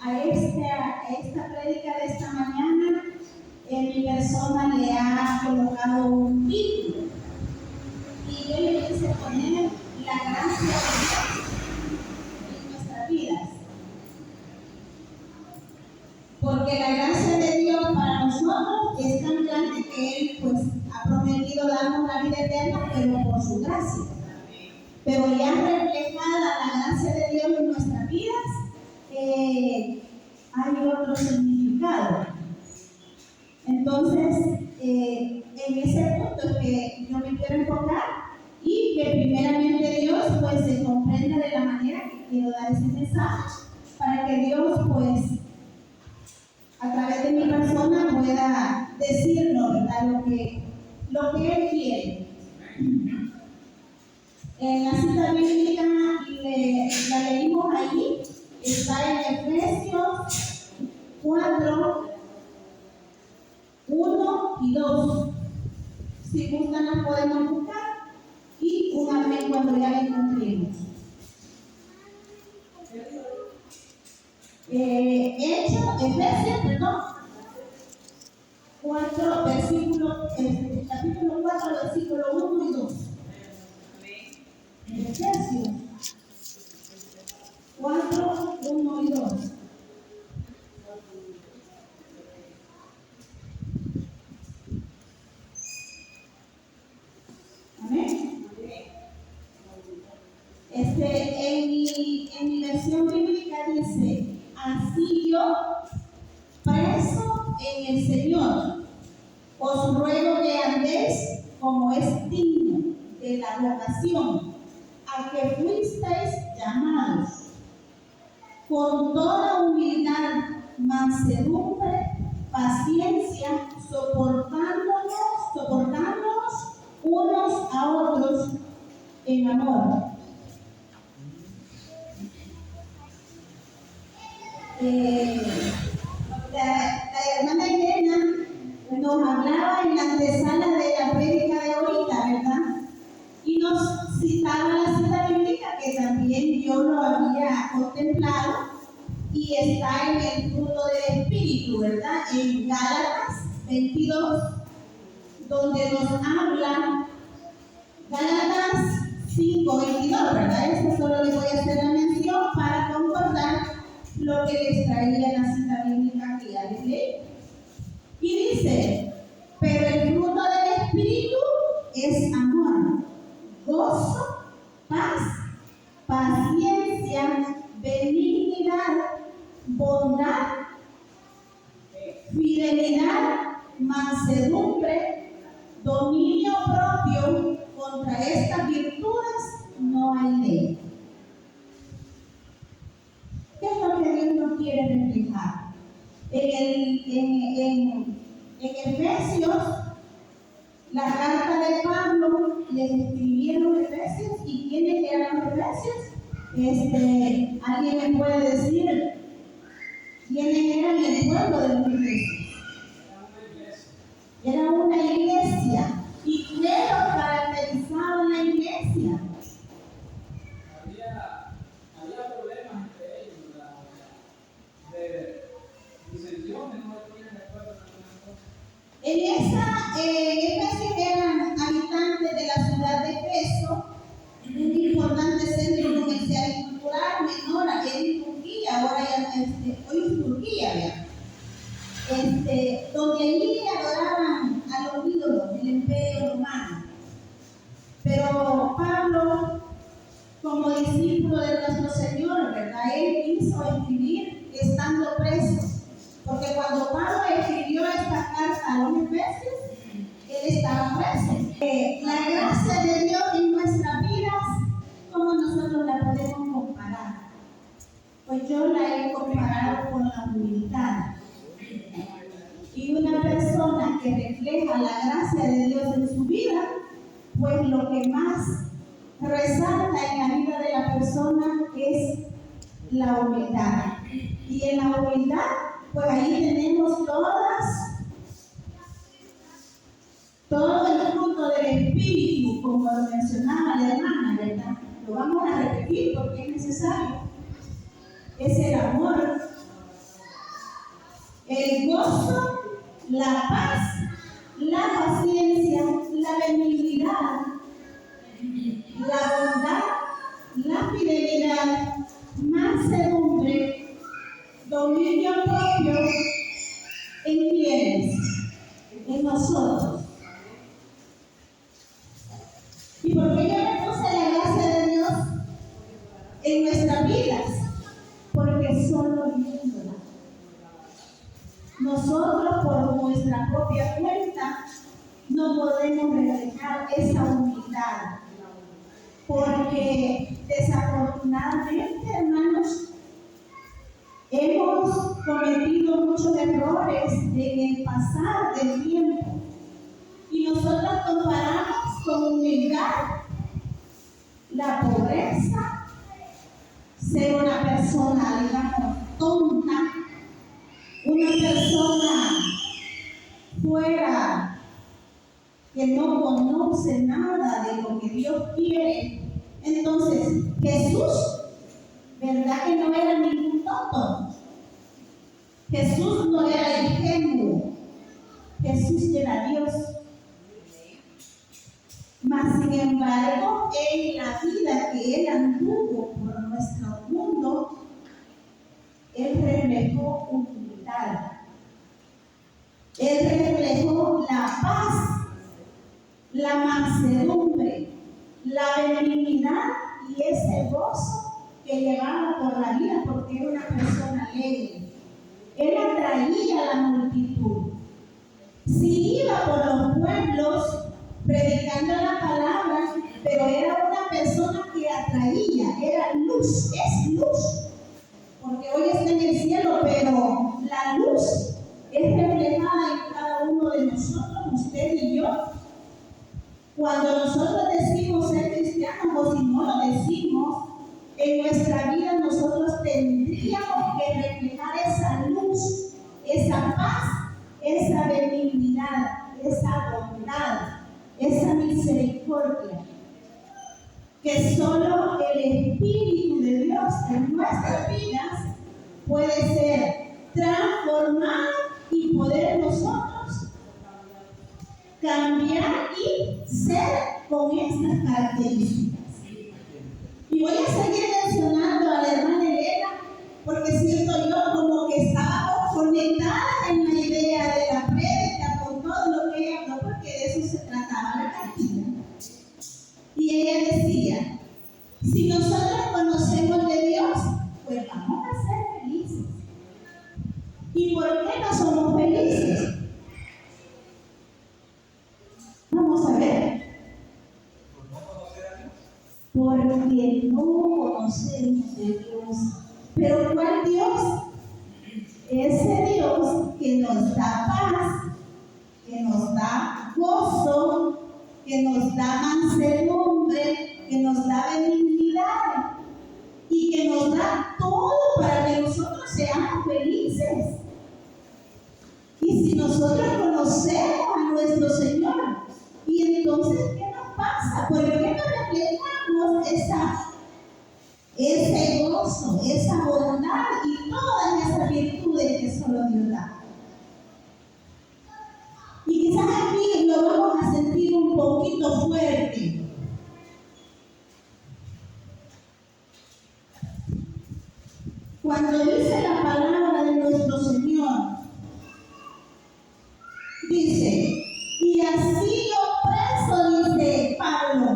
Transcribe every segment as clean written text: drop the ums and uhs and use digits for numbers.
a esta prédica de esta mañana, mi persona le ha colocado un título y yo le quise poner la gracia de Dios en nuestras vidas. Porque la gracia de Dios para nosotros es tan grande que Él pues ha prometido darnos la vida eterna, pero por su gracia. Pero ya reflejada la gracia de Dios en nuestras vidas, hay otro significado. Entonces, en ese punto es que yo me quiero enfocar y que primeramente Dios pues se comprenda de la manera que quiero dar ese mensaje, para que Dios pues a través de mi persona pueda decirnos, ¿verdad? Lo que Él quiere. En la cita bíblica la leímos allí, está en Efesios 4, 1 y 2. Si gustan las podemos buscar y un amén cuando ya la encontremos. Efesios 4, capítulo 4, versículo 1 y 2. Efesios 4, 1 y 2. Amén. En mi versión bíblica dice: así yo, preso en el Señor, os ruego que andéis como es digno de la vocación a que fuisteis llamados, con toda humildad, mansedumbre, paciencia, soportándonos unos a otros en amor. La hermana Elena nos hablaba en la antesala de la prédica de ahorita, ¿verdad? Y nos citaba la cita bíblica que también yo lo había contemplado y está en el fruto del Espíritu, ¿verdad? En Gálatas 22, donde nos habla Gálatas 5:22, ¿verdad? Eso solo le voy a hacer la mención para concordar lo que les traía en la cita bíblica que ya les leí. Y dice: pero el fruto del Espíritu es amor, gozo, paz, paciencia, benignidad, bondad, fidelidad, mansedumbre, dominio propio. Contra estas virtudes no hay ley. ¿Qué es lo que Dios nos quiere reflejar? En Efesios, la carta de Pablo les escribieron Efesios. ¿Y quiénes eran los Efesios? ¿Alguien me puede decir quiénes eran el pueblo de los Efesios? Era una iglesia. ¿Y qué los caracterizaba la iglesia? Había problemas entre ellos, de disensiones, no tenían de acuerdo en algunas cosas. Efesios eran habitantes de la ciudad de Efeso, un importante centro comercial y cultural menor en Turquía, ahora ya hoy es Turquía, ¿verdad? Donde allí adoraban a los ídolos del imperio romano. Pero Pablo, como discípulo de nuestro Señor, ¿verdad? Él quiso escribir estando preso. Porque cuando Pablo escribió esta carta a los Efesios, él estaba preso. La gracia de Dios en nuestras vidas, ¿cómo nosotros la podemos comparar? Pues yo la he comparado con la humildad. Y una persona que refleja la gracia de Dios en su vida, pues lo que más resalta en la vida de la persona es la humildad. Y en la humildad, pues ahí tenemos todo el fruto del Espíritu, como lo mencionaba la hermana, ¿verdad? Lo vamos a repetir porque es necesario. es el amor, el gozo, la paz, la paciencia, la benignidad, la bondad, la fidelidad, mansedumbre, dominio propio. ¿En quiénes? En nosotros. ¿Y por qué yo me puse la gracia de Dios en nuestras vidas? Porque solo viéndola. Nosotros por nuestra propia cuenta no podemos reflejar esa humildad. Porque desafortunadamente, hermanos, hemos cometido muchos errores en el pasar del tiempo. Y nosotros comparamos con humildad la pobreza, ser una persona, digamos, tonta, una persona fuera que no conoce nada de lo que Dios quiere. Entonces, Jesús, ¿verdad que no era ningún tonto? Jesús no era ingenuo. Jesús era Dios. Mas, sin embargo, en la vida que Él anduvo por nuestro mundo, Él reflejó humildad. Él reflejó la paz, la mansedumbre, la benignidad y ese gozo que llevaba por la vida, porque era una persona alegre. Él atraía a la multitud. Si iba por los pueblos predicando la palabra, pero era una persona que atraía, era luz, es luz, porque hoy está en el cielo, pero la luz es reflejada en cada uno de nosotros, usted y yo. Cuando nosotros decimos ser cristianos, o si no lo decimos, en nuestra vida nosotros tendríamos que reflejar esa luz, esa paz, esa benignidad, esa bondad, esa misericordia, que solo el Espíritu de Dios en nuestras vidas puede ser transformado y poder nosotros cambiar y ser con estas características. Y voy a seguir mencionando a la hermana Elena, porque siento yo como que estábamos conectadas en la idea de la prédica con todo lo que ella habló, porque de eso se trataba la cartilla. Y ella decía, si nosotros conocemos de Dios, pues vamos a ser felices. ¿Y por qué no somos felices? Vamos a ver. Porque no conocemos de Dios. ¿Pero cuál Dios? Ese Dios que nos da paz, que nos da gozo, que nos da mansedumbre, que nos da benignidad y que nos da todo para que nosotros seamos felices. Y si nosotros conocemos a nuestro Señor, y entonces, ¿qué nos pasa? ¿Por qué no reflejamos ese gozo, esa bondad y todas esas virtudes que solo Dios da? Y quizás aquí lo vamos a sentir un poquito fuerte. Cuando dice la palabra de nuestro Señor, dice, y así yo preso, dice Pablo,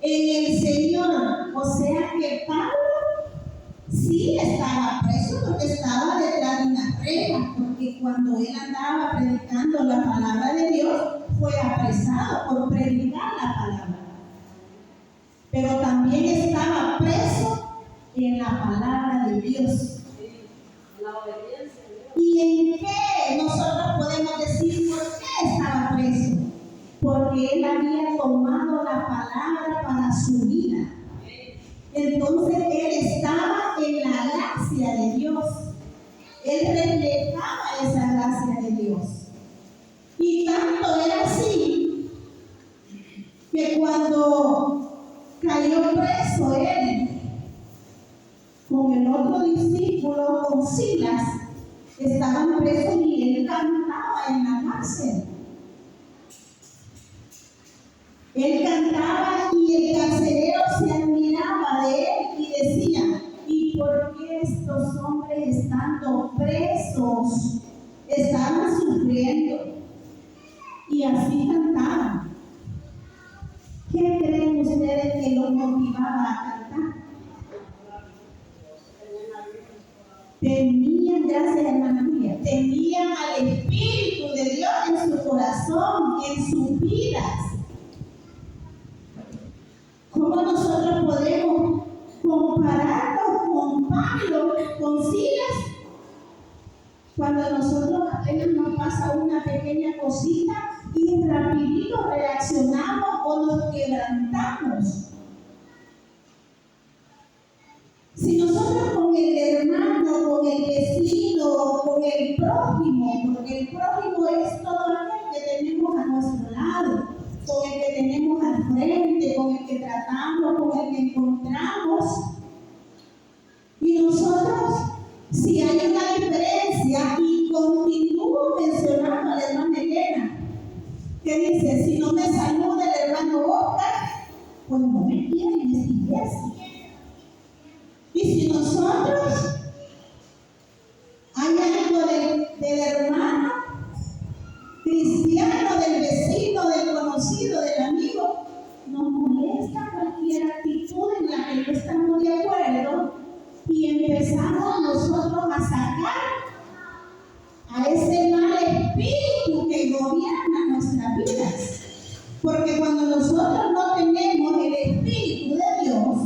en el Señor. O sea que Pablo sí estaba preso porque estaba detrás de una reja, porque cuando él andaba predicando la palabra de Dios, fue apresado por predicar la palabra. Pero también estaba preso en la palabra de Dios. ¿Y en qué nosotros podemos decir por qué estaba preso? Porque él había tomado la palabra para su vida. Entonces él estaba en la gracia de Dios. Él reflejaba esa gracia de Dios. Y tanto era así que cuando cayó preso él con el otro discípulo, con Silas estaban presos y él cantaba en la cárcel. Él cantaba y el carcelero se admiraba de él y decía: ¿y por qué estos hombres, estando presos, estaban sufriendo? Y así cantaban. ¿Qué creen ustedes que los motivaba a cantar? Tenían, gracias hermana Julia, tenían al Espíritu de Dios en su corazón, en sus vidas. ¿Cómo nosotros podemos compararnos con Pablo, con Silas? Cuando nosotros apenas nos pasa una pequeña cosita y rapidito reaccionamos o nos quebrantamos. Si nosotros con el hermano, con el vecino, con el prójimo, porque el prójimo es todo aquel que tenemos a nuestro lado, con el que tenemos al frente, con el que tratamos, con el que encontramos, y nosotros, si hay una diferencia, y continúo mencionando a la hermana Elena, que dice: si no me saluda el hermano Oscar, pues no me quieren en esta iglesia. Y si nosotros hay algo del hermano cristiano, del vecino, del conocido, del amigo, nos molesta cualquier actitud en la que no estamos de acuerdo y empezamos nosotros a sacar a ese mal espíritu que gobierna nuestras vidas. Porque cuando nosotros no tenemos el Espíritu de Dios,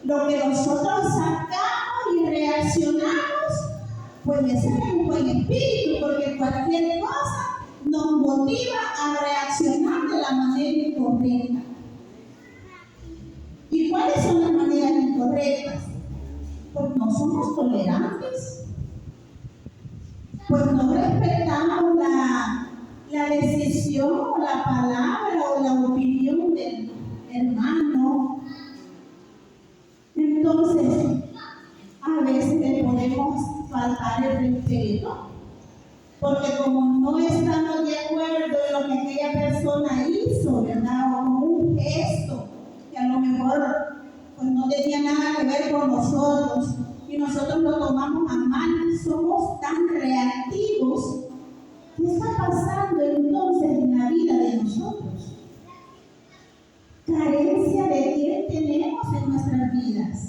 lo que nosotros sacamos y reaccionamos, pues ese es un buen espíritu, porque cualquier cosa nos motiva a reaccionar de la manera incorrecta. ¿Y cuáles son las maneras incorrectas? Pues no somos tolerantes, pues no respetamos la decisión o la palabra o la opinión del hermano. Entonces, a veces le podemos faltar el respeto, porque como no estamos de acuerdo en lo que aquella persona hizo, ¿verdad? O un gesto que a lo mejor pues no tenía nada que ver con nosotros, y nosotros lo tomamos a mal, somos tan reactivos. ¿Qué está pasando entonces en la vida de nosotros? Carencia de quién tenemos en nuestras vidas.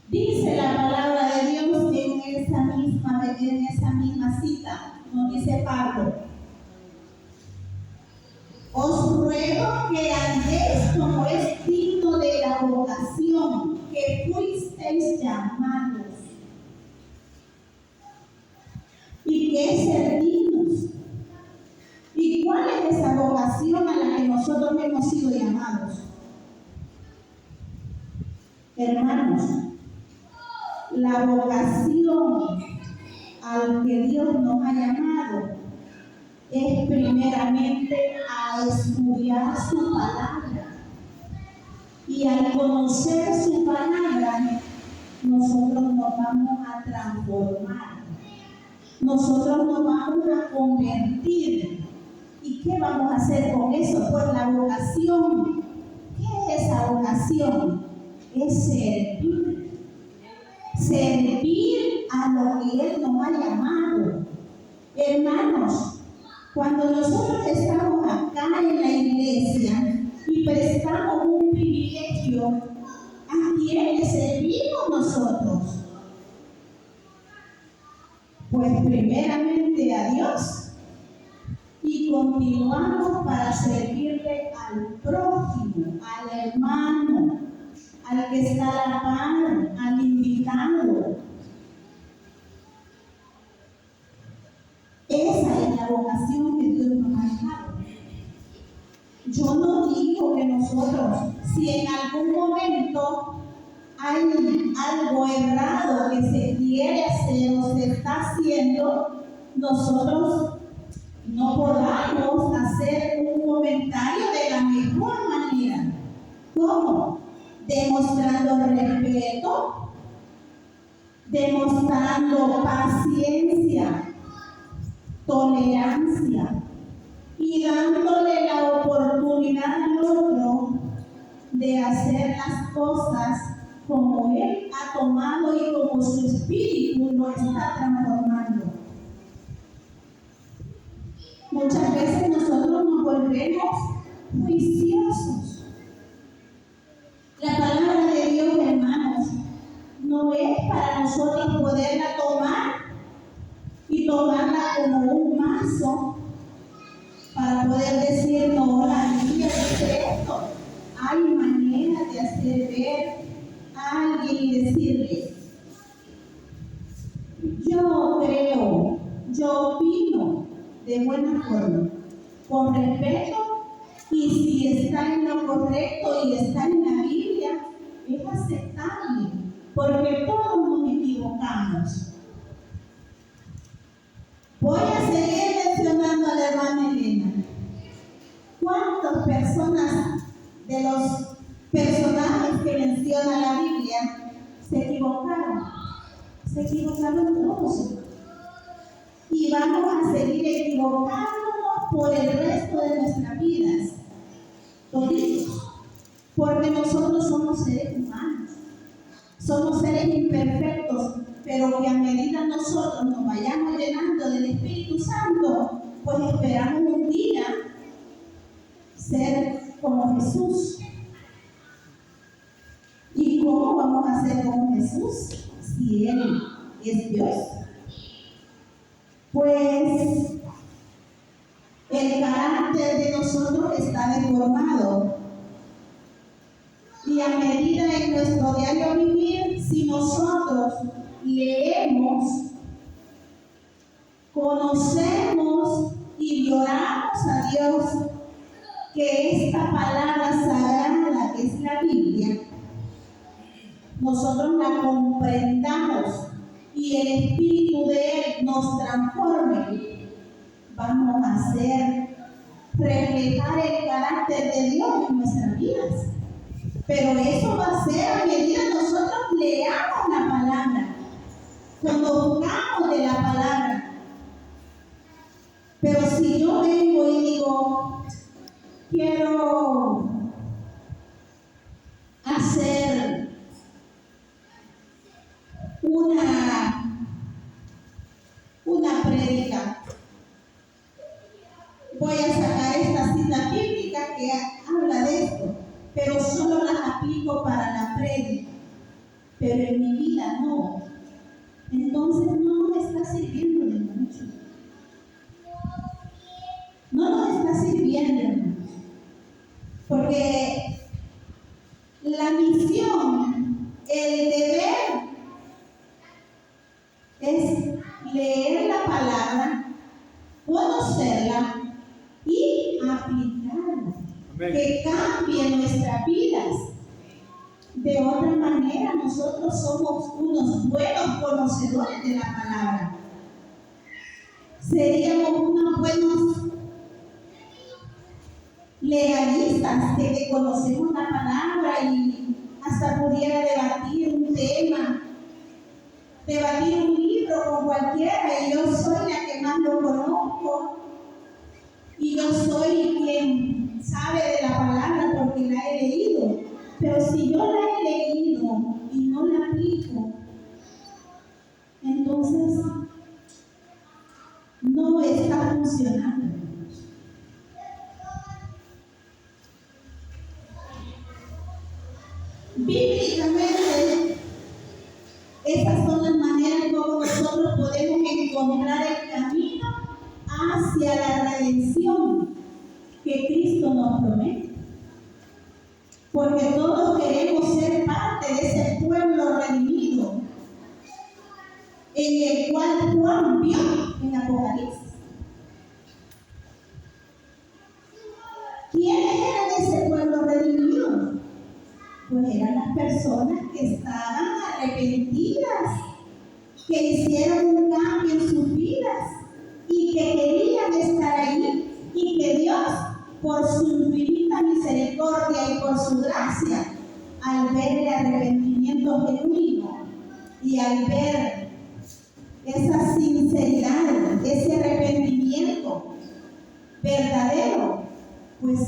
Dice la palabra de Dios en esa misma cita, nos dice Pablo: os ruego que andéis como es digno de la vocación que fuisteis llamados. ¿Y qué es ser dignos? ¿Y cuál es esa vocación a la que nosotros hemos sido llamados? Hermanos, la vocación al que Dios nos ha llamado es primeramente a estudiar su palabra. Y al conocer su palabra, nosotros nos vamos a transformar. Nosotros nos vamos a convertir. ¿Y qué vamos a hacer con eso? Pues la vocación. ¿Qué es esa vocación? Es servir. Servir a lo que Él nos ha llamado. Hermanos, cuando nosotros estamos acá en la iglesia y prestamos un privilegio, ¿a quién le servimos nosotros? Pues primeramente a Dios, y continuamos para servirle al prójimo, al hermano, al que está a la par, al invitado. Esa es la vocación que Dios nos ha dado. Yo no digo que nosotros, si en algún momento hay algo errado que se quiere hacer o se está haciendo, nosotros no podamos hacer un comentario de la mejor manera. ¿Cómo? demostrando respeto, demostrando paciencia, tolerancia y dándole la oportunidad al otro de hacer las cosas como Él ha tomado y como su espíritu lo está transformando. Muchas veces nosotros nos volvemos juiciosos. La palabra de Dios, hermanos, no es para nosotros poderla tomar y tomarla como un mazo para poder decir, no, la Biblia dice esto. Hay manera de hacer ver a alguien y decirle, yo creo, yo opino de buena forma, con respeto, y si está en lo correcto y está en la Biblia, es aceptable, porque todos nos equivocamos. Voy a seguir mencionando a la hermana Elena. ¿Cuántas personas de los personajes que menciona la Biblia se equivocaron? Se equivocaron todos. Y vamos a seguir equivocándonos por el resto de nuestras vidas. Toditos. Porque nosotros somos seres humanos. Somos seres imperfectos, pero que a medida nosotros nos vayamos llenando del Espíritu Santo, pues esperamos un día ser como Jesús. ¿Y cómo vamos a ser como Jesús si Él es Dios? Pues el carácter de nosotros está deformado. Y a medida en nuestro diario vivir, si nosotros leemos, conocemos y lloramos a Dios, que esta palabra sagrada que es la Biblia, nosotros la comprendamos y el Espíritu de Él nos transforme, vamos a hacer reflejar el carácter de Dios en nuestras vidas. Pero eso va a ser a medida que nosotros leamos la palabra, conozcamos de la palabra. Pero si yo vengo y digo, quiero hacer una prédica, voy a sacar esta cita bíblica que habla de esto, pero solo las aplico para la prédica, pero en mi vida no. Entonces no nos está sirviendo de mucho. No nos está sirviendo de mucho. Porque la misión, el deber, es leer la palabra, conocerla y aplicarla. Amén. Que cambie nuestras vidas. De otra manera, nosotros somos unos buenos conocedores de la palabra. Seríamos unos buenos legalistas que conocemos la palabra y hasta pudiera debatir un tema, debatir un libro con cualquiera, y yo soy la que más lo conozco y yo soy quien sabe de la palabra porque la he leído. Pero si yo la he leído y no la aplico, entonces no está funcionando. Bíblicamente, esas son las maneras como nosotros podemos encontrar el camino hacia la redención que Cristo nos promete. Porque todos queremos ser parte de ese pueblo redimido en el cual Juan vio en Apocalipsis. ¿Quiénes eran ese pueblo redimido? Pues eran las personas que estaban arrepentidas, que hicieron un cambio en sus vidas y que querían estar allí, y que Dios, por su infinita misericordia y por su gracia, al ver arrepentimiento genuino y al ver esa sinceridad, ese arrepentimiento verdadero, pues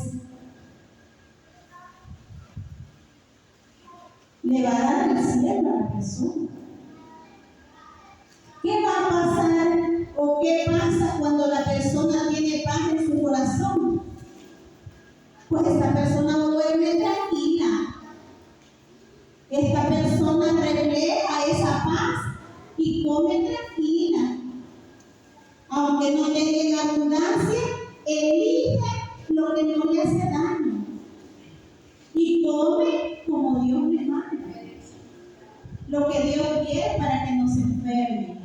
le va a dar el cielo a la persona. ¿Qué va a pasar o qué pasa cuando la persona tiene paz en su corazón? Pues esta persona duerme tranquila. Esta persona refleja esa paz y come tranquila. Aunque no tenga en abundancia, elige lo que no le hace daño. Y come como Dios le manda. Lo que Dios quiere para que no se enferme.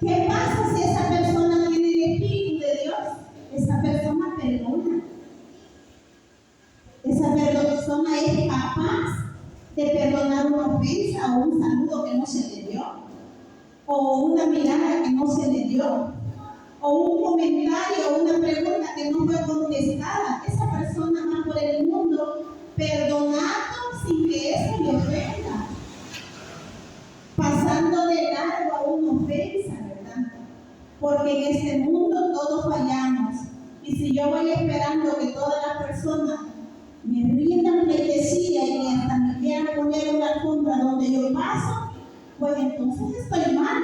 ¿Qué pasa si esa persona tiene el Espíritu de Dios? Esa persona perdona. Esa persona es capaz de perdonar una ofensa o un saludo que no se le dio, o una mirada que no se le dio, o un comentario o una pregunta que no fue contestada. Esa persona va por el mundo perdonando sin que eso le ofenda, pasando de largo a una ofensa, ¿verdad? Porque en este mundo todos fallamos. Y si yo voy esperando que todas las personas me rindan pleitesía y que hasta me quieran poner una alfombra donde yo paso, pues entonces estoy mal.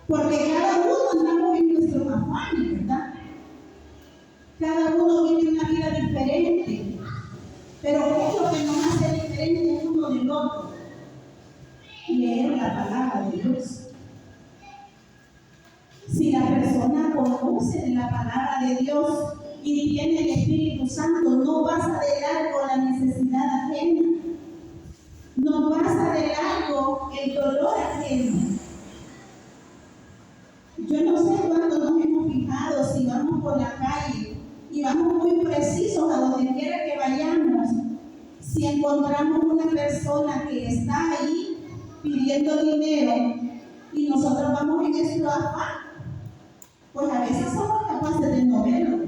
Porque cada uno andamos en nuestro afán, ¿verdad? Cada uno vive una vida diferente. Pero ¿qué es lo que nos hace diferente uno del otro? Leer la palabra de Dios. Si la persona conoce de la palabra de Dios y tiene el Espíritu Santo, no pasa de largo la necesidad ajena, no pasa de largo el dolor ajeno. Yo no sé cuánto nos hemos fijado si vamos por la calle y vamos muy precisos a donde quiera que vayamos. Si encontramos una persona que está ahí pidiendo dinero y nosotros vamos en nuestro afán, pues a veces somos capaces de no verlo.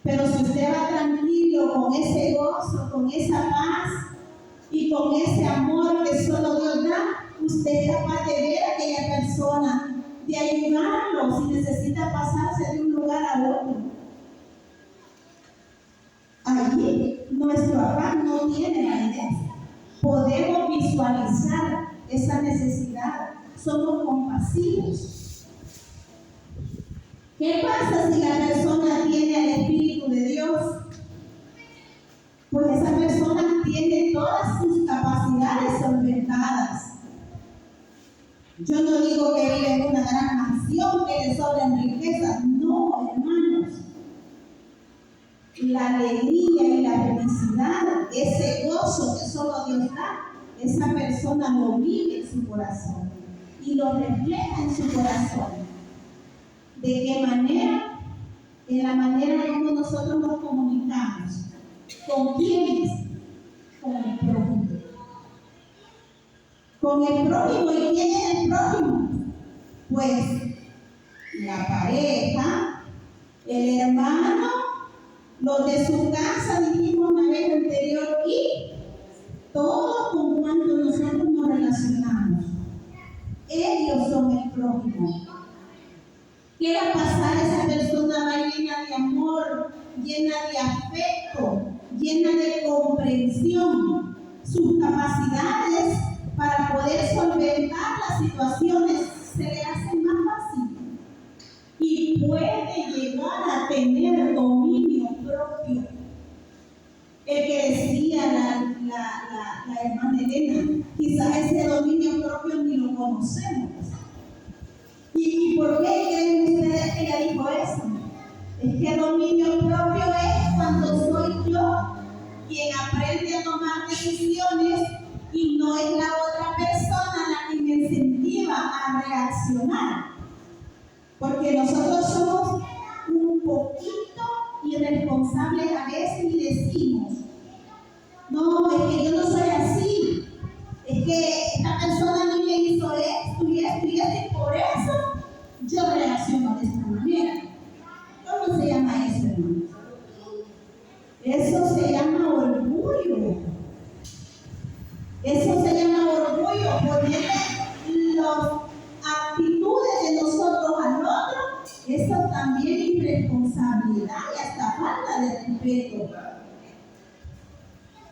Pero si usted va tranquilo, con ese gozo, con esa paz y con ese amor que solo Dios da, usted es capaz de ver a aquella persona, de ayudarlo si necesita pasarse de un lugar a otro. Allí nuestro afán no tiene validez. Podemos visualizar esa necesidad. Somos compasivos. ¿Qué pasa si la persona tiene el Espíritu de Dios? Pues esa persona tiene todas sus capacidades solventadas. Yo no digo que vive en una gran mansión, que le sobran riquezas. No, hermanos. La alegría y la felicidad, ese gozo que solo Dios da, esa persona lo vive en su corazón y lo refleja en su corazón. ¿De qué manera? En la manera como nosotros nos comunicamos. ¿Con quiénes? Con el prójimo. Con el prójimo. ¿Y quién es el prójimo? Pues la pareja, el hermano, los de su casa, dijimos una vez anterior, y todos con cuanto nosotros nos relacionamos. Ellos son el prójimo. ¿Qué va a pasar? Esa persona va llena de amor, llena de afecto, llena de comprensión. Sus capacidades para poder solventar las situaciones se le hacen más fáciles. Y puede llegar a tener dominio propio. El que decía la hermana Elena, quizás ese dominio propio ni lo conocemos. ¿Y por qué creen ustedes que ella dijo eso? Es que dominio propio es cuando soy yo quien aprende a tomar decisiones y no es la otra persona la que me incentiva a reaccionar. Porque nosotros somos un poquito irresponsables a veces y decimos, no, es que yo no soy así, es que esta persona no me hizo esto y esto y esto, y por eso yo reacciono de esta manera. ¿Cómo se llama eso, hermanos? Eso se llama orgullo. Eso se llama orgullo, ponerle las actitudes de nosotros al otro. Eso también es irresponsabilidad y hasta falta de respeto.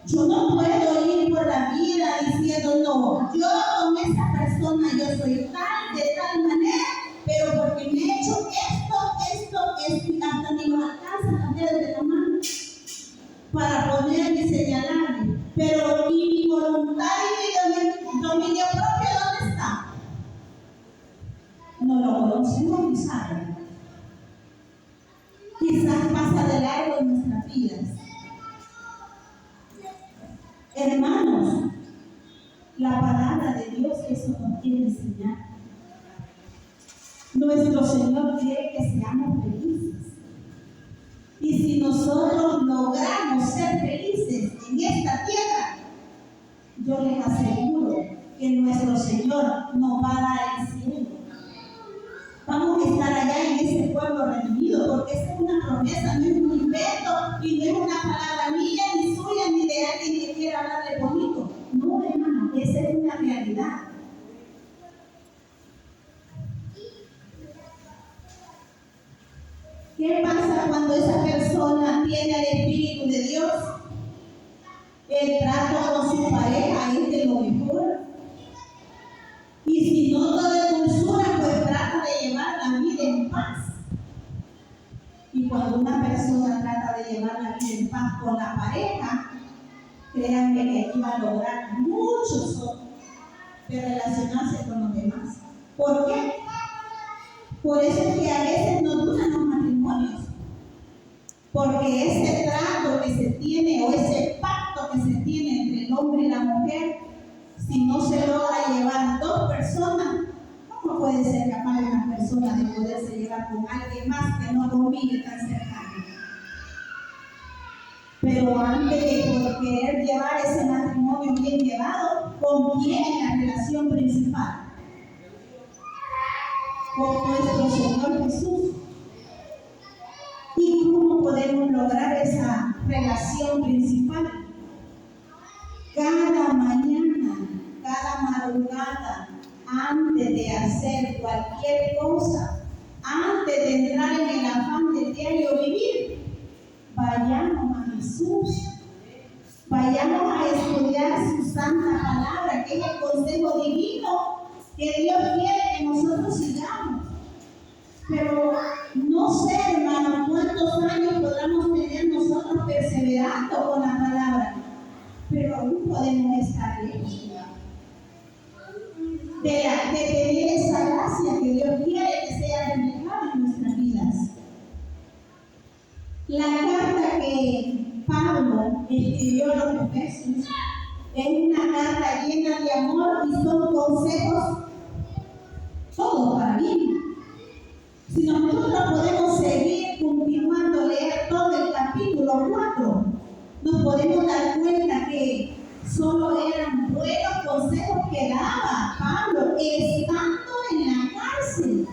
Yo no puedo ir por la vida diciendo, no, yo con esa persona yo soy tal, de tal manera, pero porque me he hecho esto, hasta ni me alcanza la dedos de la mano para ponerme y señalarme. Pero ¿y mi voluntad y mi dominio propio dónde está? No lo conocemos ni saben. Quizás pasa de largo en nuestras vidas. Hermanos, la palabra de Dios eso nos quiere enseñar. Nuestro Señor quiere que seamos felices. Y si nosotros logramos ser felices en esta tierra, yo les aseguro que nuestro Señor nos va a dar el cielo. Vamos a estar allá en ese pueblo redimido, porque esa es una promesa, no es un invento y no es una palabra mía, ni suya, ni de alguien que quiera hablarle bonito. No, hermano, esa es una realidad. ¿Qué pasa cuando esa persona tiene el Espíritu de Dios? El trato con su pareja es de lo mejor. Y si no todo es dulzura, pues trata de llevar la vida en paz. Y cuando una persona trata de llevar la vida en paz con la pareja, créanme que aquí va a lograr mucho de relacionarse con los demás. ¿Por qué? Por eso es que a veces no duran los matrimonios. Porque ese trato que se tiene o ese pacto que se tiene entre el hombre y la mujer, si no se logra llevar dos personas, ¿cómo puede ser capaz una persona de poderse llevar con alguien más que no convive tan cercano? Pero antes de por querer llevar ese matrimonio bien llevado, ¿con quién es la relación principal? Con nuestro Señor Jesús. ¿Y cómo podemos lograr esa relación principal? Cada mañana, cada madrugada, antes de hacer cualquier cosa, antes de entrar en el afán del diario vivir, vayamos a Jesús. Vayamos a estudiar su santa palabra, que es el consejo divino que Dios quiere que nosotros sigamos. Pero no sé, hermano, cuántos años podamos tener nosotros perseverando con la palabra, pero aún podemos estar lejos de tener esa gracia que Dios quiere que sea reflejada en nuestras vidas. La carta que Pablo escribió a los Efesios es una carta llena de amor y son consejos todos para mí. Si nosotros podemos seguir continuando a leer todo el capítulo 4, nos podemos dar cuenta que solo eran buenos consejos que daba Pablo estando en la cárcel.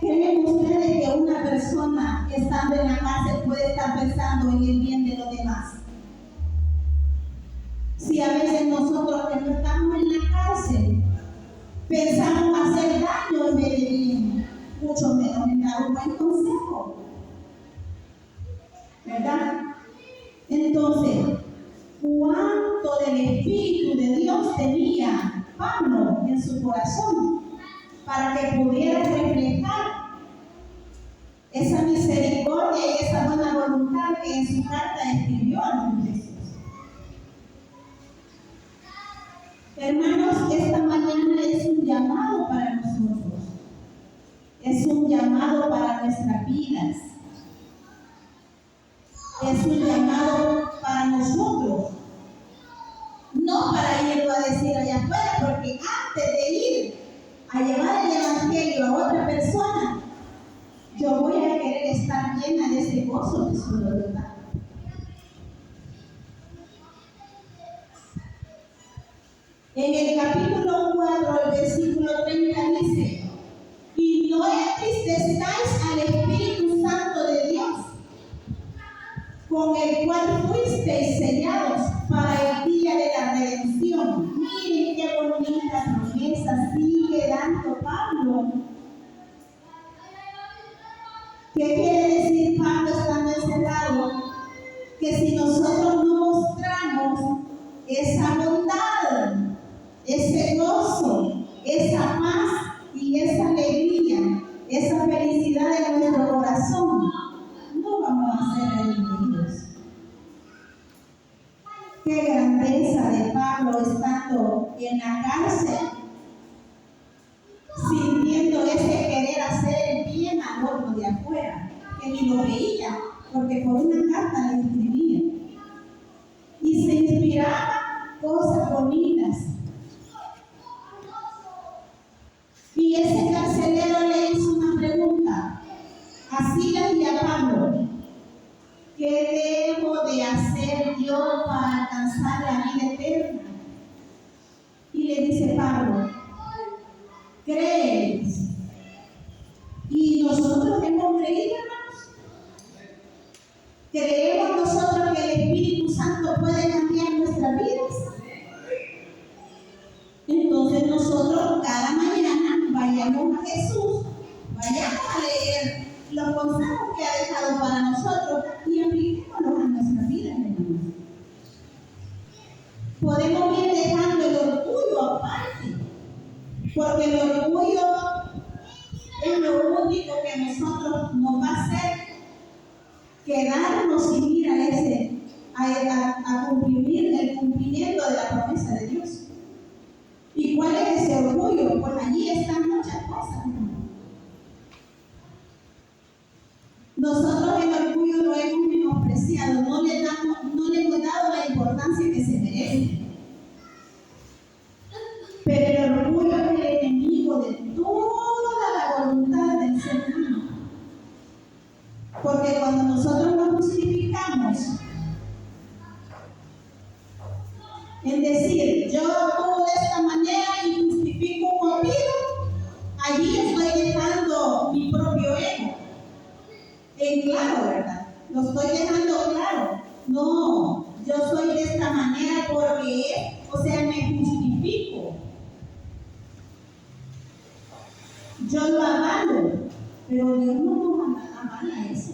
¿Creen ustedes que una persona estando en la cárcel puede estar pensando en el bien de los demás? Si a veces nosotros que no estamos en la cárcel pensamos hacer daño en vez de bien, mucho menos en dar un buen consejo, ¿verdad? Entonces, ¿cuánto del Espíritu de Dios tenía Pablo en su corazón para que pudiera reflejar esa misericordia y esa buena voluntad que en su carta escribió a los Efesios? Hermanos, esta mañana es un llamado para nosotros. Es un llamado para nuestras vidas. Es un llamado para nosotros. No para irlo a decir allá afuera, porque antes de ir a llevar el evangelio a otra persona, yo voy a querer estar llena de ese gozo de su voluntad. En el capítulo 4, el versículo 30 dice: y no entristezcáis al Espíritu Santo de Dios, con el cual fuisteis sellados para el día de la redención. Miren qué bonita promesa sigue dando Pablo. ¿Qué quiere decir Pablo estando encerrado? Que si nosotros no mostramos esa bondad, ese gozo, esa paz y esa alegría, esa felicidad en nuestro corazón, no vamos a ser redimidos. Qué grandeza de Pablo estando en la cárcel, sintiendo ese querer hacer el bien al otro de afuera, que ni lo veía, porque por una carta le escribía. Y se inspiraba cosas bonitas. Y ese carcelero le hizo una pregunta, así le decía a Pablo: ¿qué debo de hacer yo para alcanzar la vida eterna? Y le dice Pablo: ¿crees? Y nosotros hemos creído, hermanos. ¿Creemos nosotros que el Espíritu Santo puede cambiar nuestras vidas? Entonces nosotros cada mañana vayamos a Jesús, vayamos a leer los consejos que ha dejado para nosotros y apliquémoslos a nuestra vida, hermanos. Podemos ir dejando el orgullo aparte, porque el orgullo es lo único que nosotros nos va a hacer quedarnos sin ir a cumplir el cumplimiento de la promesa de Dios. ¿Y cuál es ese orgullo? Pues allí están muchas cosas. Nosotros el orgullo lo hemos menospreciado, no le hemos dado la importancia que se merece. Pero el orgullo es el enemigo de toda la voluntad del ser humano. Porque cuando nosotros nos justificamos en decir, yo actúo de esta manera y justifico un motivo, allí estoy dejando mi propio ego en claro, ¿verdad? Lo estoy dejando claro. No, yo soy de esta manera porque, me justifico. Yo lo avalo, pero Dios no nos avala eso.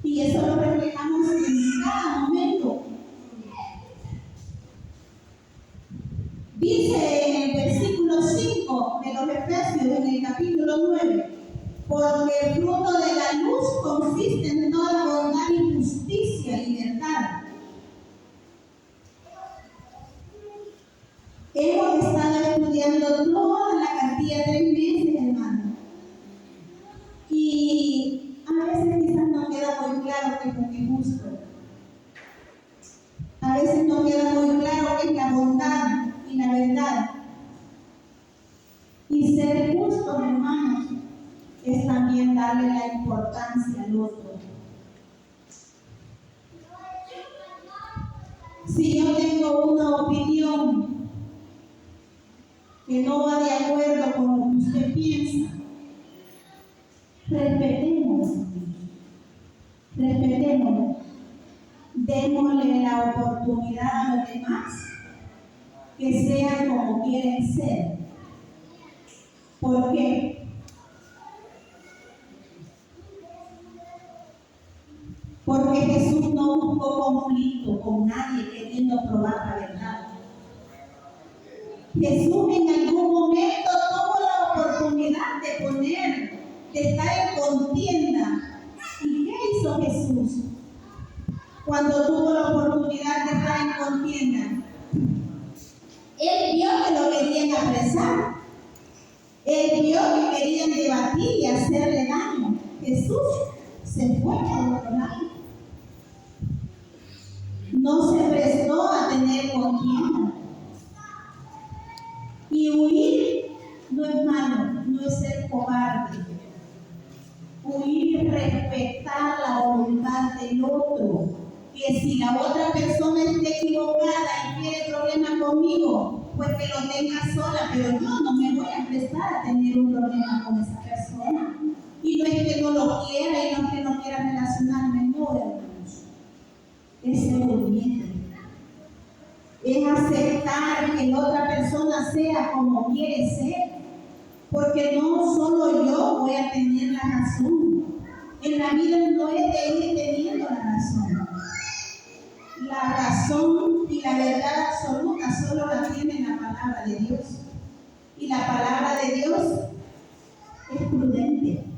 Y eso lo reflejamos en cada momento. Dice en el versículo 5 de los Efesios, en el capítulo 9, porque el fruto de la luz consiste en toda bondad y justicia y verdad. Hemos estado estudiando toda la cantidad de 3 meses, hermano. Y a veces quizás no queda muy claro qué es lo que es justo. A veces no queda muy claro qué es la bondad y la verdad. Y ser justo, hermanos, es también darle la importancia al otro. Si yo tengo una opinión que no va de acuerdo con lo que usted piensa, respetémoslo, démosle la oportunidad a los demás que sean como quieren ser. ¿Por qué? Porque Jesús no buscó conflicto con nadie queriendo probar la verdad. Jesús en algún momento tuvo la oportunidad de estar en contienda. ¿Y qué hizo Jesús cuando tuvo la oportunidad de estar en contienda? Él vio que lo querían apresar. Él vio que querían debatir y hacerle daño. Jesús se fue por otro lado. No se prestó a tener contienda. Y huir no es malo, no es ser cobarde. Huir es respetar la voluntad del otro. Que si la otra persona está equivocada y tiene problemas conmigo, pues que lo tenga sola, pero yo no me voy a prestar a tener un problema con esa persona. Y no es que no lo quiera y no es que no quiera relacionarme, no, es ser obediente. Es aceptar que la otra persona sea como quiere ser. Porque no solo yo voy a tener la razón. En la vida no es de ir teniendo la razón. La razón y la verdad absoluta solo la tiene la palabra de Dios. Y la palabra de Dios es prudente.